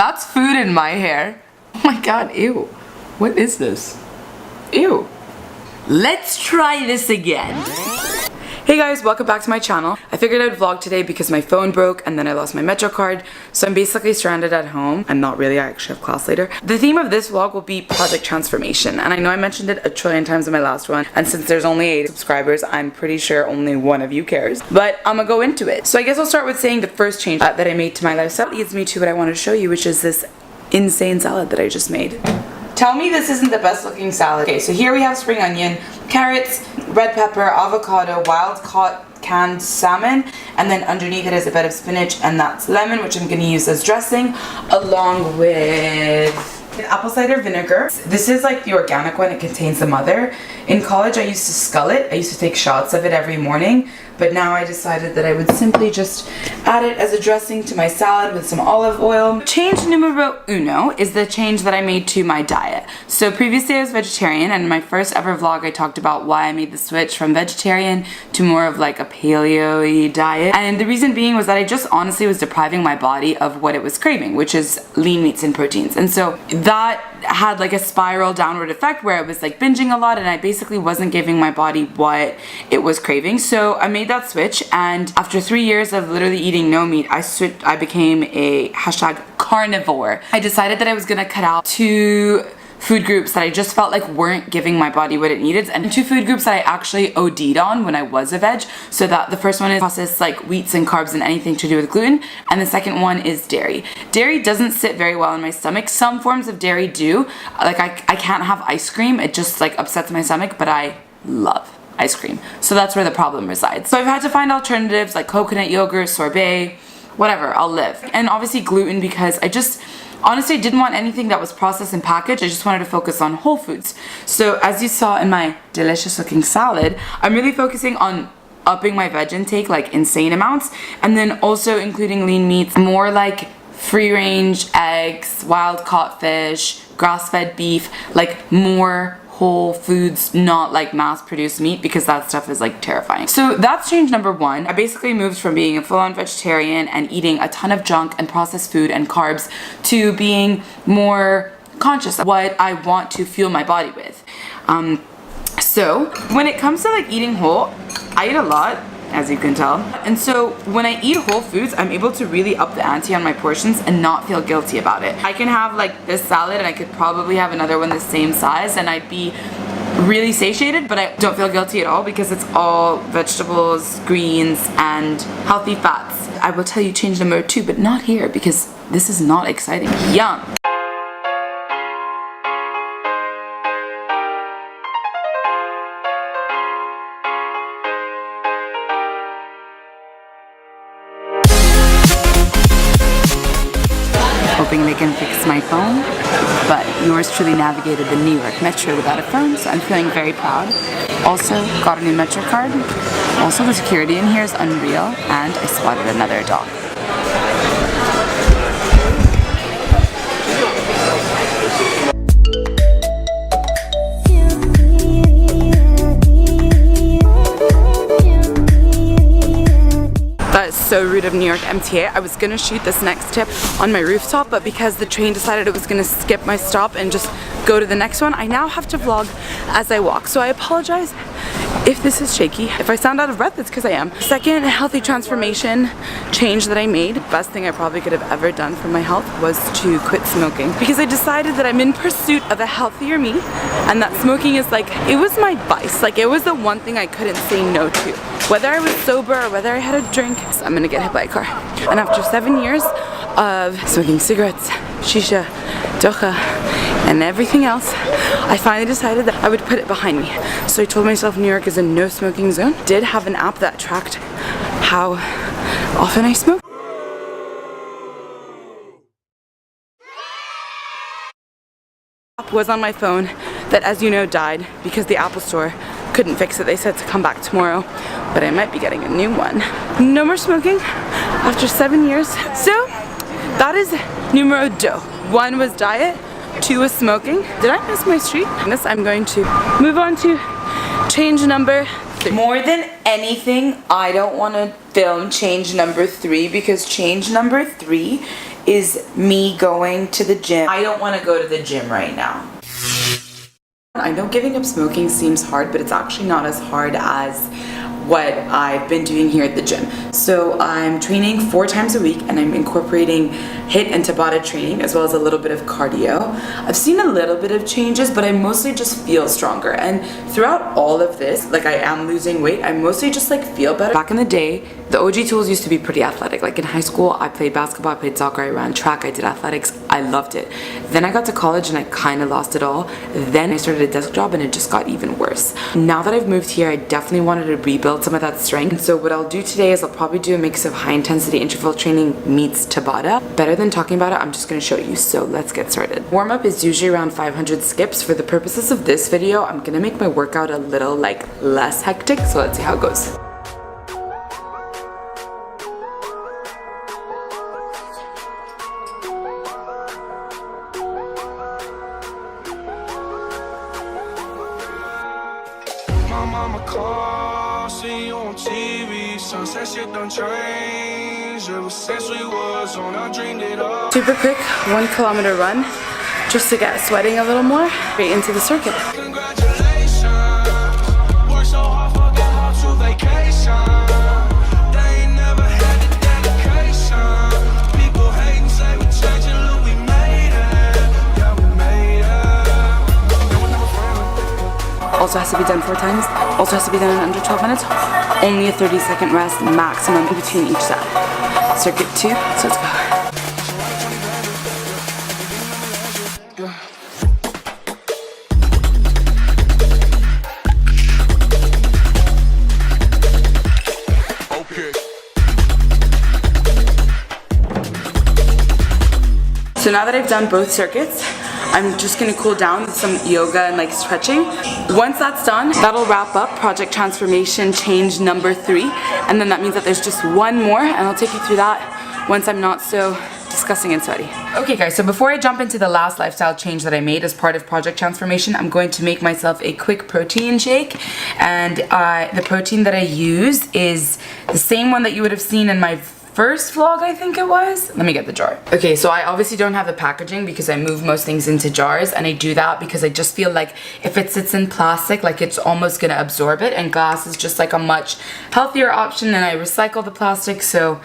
That's food in my hair. Oh my god, ew. What is this? Ew. Let's try this again. Hey guys, welcome back to my channel. I figured I'd vlog today because my phone broke and then I lost my Metro card, so I'm basically stranded at home. I'm not really, I actually have class later. The theme of this vlog will be project transformation, and I know I mentioned it a trillion times in my last one, and since there's only 8 subscribers, I'm pretty sure only one of you cares. But I'm gonna go into it. So I guess I'll start with saying the first change that I made to my lifestyle leads me to what I want to show you, which is this insane salad that I just made. Tell me this isn't the best looking salad. Okay, so here we have spring onion, carrots, red pepper, avocado, wild caught canned salmon, and then underneath it is a bed of spinach, and that's lemon, which I'm going to use as dressing, along with apple cider vinegar. This is like the organic one, it contains the mother. In college I used to scull it, I used to take shots of it every morning, but now I decided that I would simply just add it as a dressing to my salad with some olive oil. Change numero uno is the change that I made to my diet. So previously I was vegetarian, and in my first ever vlog I talked about why I made the switch from vegetarian to more of like a paleo-y diet. And the reason being was that I just honestly was depriving my body of what it was craving, which is lean meats and proteins. And so that had like a spiral downward effect where I was like binging a lot, and I basically wasn't giving my body what it was craving. So I made that switch, and after 3 years of literally eating no meat, I became a #carnivore. I decided that I was gonna cut out 2 food groups that I just felt like weren't giving my body what it needed, and 2 food groups that I actually OD'd on when I was a veg. So that the first one is processed like wheats and carbs and anything to do with gluten, and the second one is dairy. Dairy doesn't sit very well in my stomach. Some forms of dairy do. Like I can't have ice cream, it just like upsets my stomach, but I love ice cream. So that's where the problem resides. So I've had to find alternatives like coconut yogurt, sorbet, whatever, I'll live. And obviously gluten, because I just honestly didn't want anything that was processed and packaged. I just wanted to focus on whole foods. So as you saw in my delicious looking salad, I'm really focusing on upping my veg intake like insane amounts, and then also including lean meats, more like free range eggs, wild caught fish, grass-fed beef, like more whole foods, not like mass-produced meat, because that stuff is like terrifying. So that's change number 1. I basically moved from being a full-on vegetarian and eating a ton of junk and processed food and carbs to being more conscious of what I want to fuel my body with. So when it comes to like eating whole, I eat a lot, as you can tell. And so when I eat whole foods, I'm able to really up the ante on my portions and not feel guilty about it. I can have like this salad, and I could probably have another one the same size, and I'd be really satiated, but I don't feel guilty at all because it's all vegetables, greens, and healthy fats. I will tell you change number 2, but not here because this is not exciting. Yum! Hoping they can fix my phone, but yours truly navigated the New York Metro without a phone, so I'm feeling very proud. Also got a new Metro card. Also the security in here is unreal, and I spotted another dog. That is so rude of New York MTA. I was gonna shoot this next tip on my rooftop, but because the train decided it was gonna skip my stop and just go to the next one, I now have to vlog as I walk. So I apologize if this is shaky. If I sound out of breath, it's because I am. Second healthy transformation change that I made, best thing I probably could have ever done for my health, was to quit smoking, because I decided that I'm in pursuit of a healthier me, and that smoking is like, it was my vice. Like, it was the one thing I couldn't say no to. Whether I was sober or whether I had a drink, I'm gonna get hit by a car. And after 7 years of smoking cigarettes, shisha, docha, and everything else, I finally decided that I would put it behind me. So I told myself New York is a no smoking zone. Did have an app that tracked how often I smoke. Was on my phone that, as you know, died because the Apple Store couldn't fix it. They said to come back tomorrow, but I might be getting a new one. No more smoking after 7 years. So that is numero 2. 1 was diet, 2 was smoking. Did I miss my street? This, I'm going to move on to change number 3. More than anything, I don't want to film change number 3, because change number 3 is me going to the gym. I don't want to go to the gym right now. I know giving up smoking seems hard, but it's actually not as hard as what I've been doing here at the gym. So I'm training 4 times a week, and I'm incorporating HIIT and Tabata training as well as a little bit of cardio. I've seen a little bit of changes, but I mostly just feel stronger. And throughout all of this, like, I am losing weight, I mostly just like feel better. Back in the day, the OG tools used to be pretty athletic. Like in high school, I played basketball, I played soccer, I ran track, I did athletics. I loved it. Then I got to college and I kind of lost it all. Then I started a desk job and it just got even worse. Now that I've moved here, I definitely wanted to rebuild some of that strength. And so what I'll do today is I'll probably do a mix of high intensity interval training meets Tabata. Better than talking about it, I'm just gonna show you. So let's get started. Warm up is usually around 500 skips. For the purposes of this video, I'm gonna make my workout a little like less hectic. So let's see how it goes. My mama called, see you on TV. Sunset shit done changed. Ever since we was on, I dreamed it up. Super quick 1 kilometer run just to get sweating a little more. Straight into the circuit. Congratulations. Worked so hard, forgot how to vacation. They ain't never had the dedication. People hate and say we changing, look, we made it. Yeah, we made it. Also has to be done 4 times. Also has to be done in under 12 minutes. Only a 30-second rest maximum in between each set. Circuit 2, so let's go. So now that I've done both circuits, I'm just gonna cool down with some yoga and like stretching. Once that's done, that'll wrap up project transformation change number 3. And then that means that there's just one more, and I'll take you through that once I'm not so disgusting and sweaty. Okay guys, so before I jump into the last lifestyle change that I made as part of project transformation, I'm going to make myself a quick protein shake. And the protein that I use is the same one that you would have seen in my first vlog, I think it was. Let me get the jar. Okay, so I obviously don't have the packaging because I move most things into jars, and I do that because I just feel like if it sits in plastic, like it's almost gonna absorb it, and glass is just like a much healthier option, and I recycle the plastic. So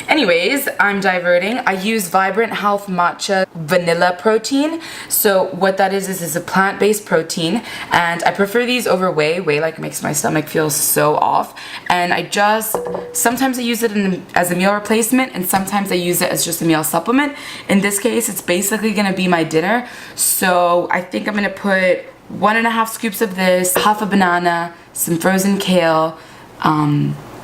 anyways, I'm diverting. I use Vibrant Health Matcha Vanilla Protein. So what that is a plant-based protein, and I prefer these over whey. Whey like makes my stomach feel so off, and sometimes I use it as a meal replacement, and sometimes I use it as just a meal supplement. In this case, it's basically gonna be my dinner. So I think I'm gonna put 1.5 scoops of this, half a banana, some frozen kale,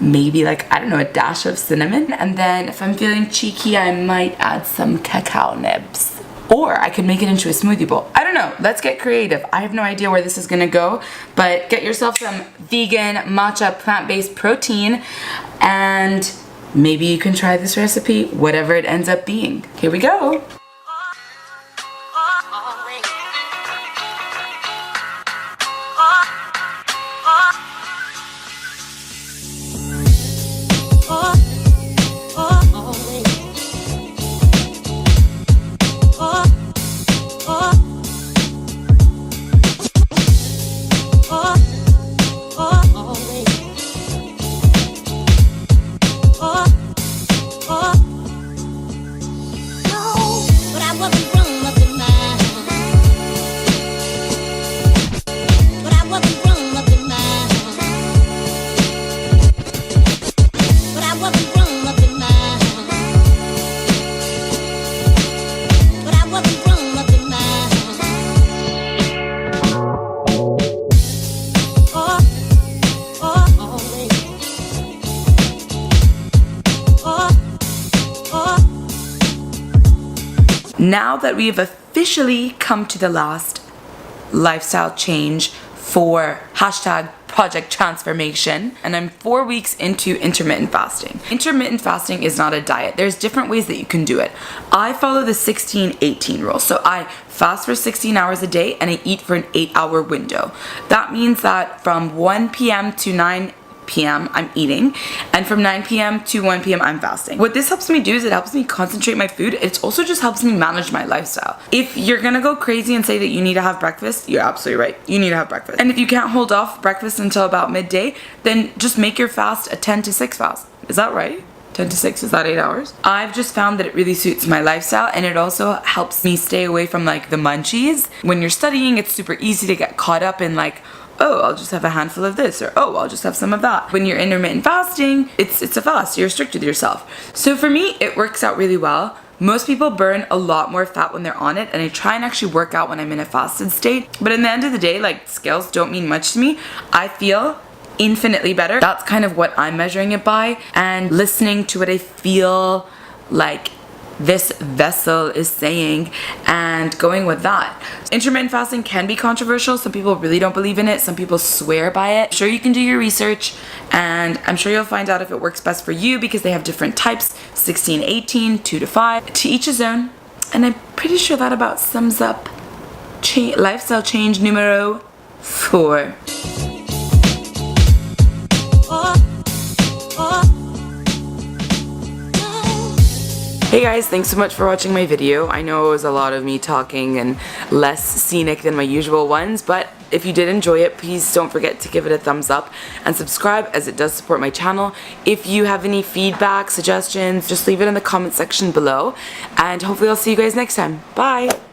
maybe like, I don't know, a dash of cinnamon. And then if I'm feeling cheeky, I might add some cacao nibs. Or I could make it into a smoothie bowl. I don't know, let's get creative. I have no idea where this is gonna go, but get yourself some vegan matcha plant-based protein, and maybe you can try this recipe, whatever it ends up being. Here we go. Now that we have officially come to the last lifestyle change for #project transformation, and I'm 4 weeks into intermittent fasting. Intermittent fasting is not a diet. There's different ways that you can do it. I follow the 16-18 rule. So I fast for 16 hours a day and I eat for an 8-hour window. That means that from 1 p.m. to 9 p.m. I'm eating, and from 9 p.m. to 1 p.m. I'm fasting. What this helps me do is it helps me concentrate my food. It also just helps me manage my lifestyle. If you're gonna go crazy and say that you need to have breakfast, you're absolutely right. You need to have breakfast. And if you can't hold off breakfast until about midday, then just make your fast a 10 to 6 fast. Is that right? 10 to 6, is that 8 hours? I've just found that it really suits my lifestyle, and it also helps me stay away from like the munchies. When you're studying, it's super easy to get caught up in like, oh, I'll just have a handful of this, or oh, I'll just have some of that. When you're intermittent fasting, it's a fast, you're strict with yourself. So for me, it works out really well. Most people burn a lot more fat when they're on it, and I try and actually work out when I'm in a fasted state. But in the end of the day, like, scales don't mean much to me. I feel infinitely better. That's kind of what I'm measuring it by, and listening to what I feel like this vessel is saying and going with that. Intermittent fasting can be controversial. Some people really don't believe in it. Some people swear by it. I'm sure you can do your research, and I'm sure you'll find out if it works best for you, because they have different types, 16, 18, 2 to 5, to each his own. And I'm pretty sure that about sums up lifestyle change numero 4. Hey guys, thanks so much for watching my video. I know it was a lot of me talking and less scenic than my usual ones, but if you did enjoy it, please don't forget to give it a thumbs up and subscribe, as it does support my channel. If you have any feedback, suggestions, just leave it in the comment section below, and hopefully I'll see you guys next time. Bye!